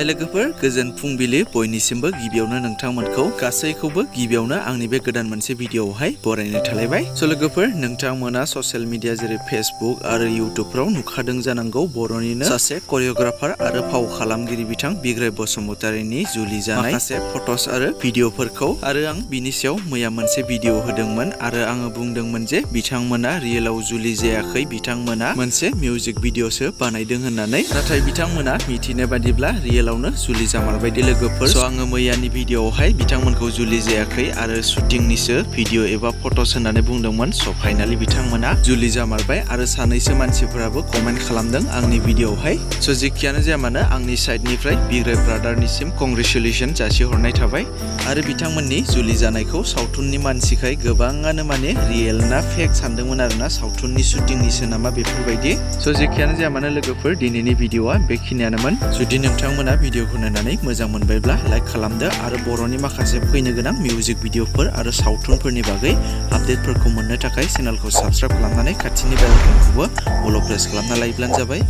लोगोफोर गोजोन फुंबिलि बयनिसिमबो गिबियावनो नोंथांमोनखौ गासैखौबो गिबियावनो आंनि बे गोदान मोनसे भिडिअआवहाय बरायनो थालायबाय। लोगोफोर नोंथांमोना ससियेल मिडिया जेरै फेसबुक आरो इउट्युबफ्राव नुखादों जानांगौ बर'निनो सासे करियोग्राफार आरो फाव खालामगिरि बिथां बिग्राय बसुमतारीनि जुलि जानाय माखासे फट'स आरो भिडिअफोरखौ आरो आं बिनि सायाव मैया मोनसे भिडिअ होदोंमोन आरो आङो बुंदोंमोन जे बिथांमोना रियेलाव जुलि जायाखै, बिथांमोना मोनसे मिउजिक भिडिअसो बानायदों होननानै। नाथाय बिथांमोना मिथिनाय बादिब्ला रियेलावनो जुलि जामारबायदि लोगोफोर। आङो मैयानि भिडिअआवहाय बिथांमोनखौ जुलि जायाखै आरो शुटिंनिसो भिडिअ एबा फट'स होननानै बुंदोंमोन। फाइनालि बिथांमोना जुलि जामारबाय आरो सानैसो मानसिफोराबो कमेन्ट खालामदों आंनि भिडिअआवहाय। जेखियानो जाया मानो आंनि साइडनिफ्राय बिग्राय ब्रादारनिसिम कंग्रेचुलेसन जासिहरनाय थाबाय आरो बिथांमोननि जुलि जानायखौ सावथुननि मानसिखाय गोबाङानो माने रियेल ना फेक सानदोंमोन आरोना, सावथुननि शुटिंनिसो नामा बेफोरबायदि। जेखियानो जाया मानो लोगोफोर दिनैनि भिडिअआ बेखिनियानोमोन। जुदि नोंथांमोना भिडिअखौ नायनानै मोजां मोनबायब्ला लाइक खालामदो आरो बर'नि माखासे फैनो गोनां मिउजिक भिडिअफोर आरो सावथुनफोरनि बागै आपडेटफोरखौ मोननो थाखाय चेनेलखौ साबस्क्राइब खालामनानै खाथिनि बेल आइकनखौबो अल प्रेस खालामना लायोब्लानो जाबाय।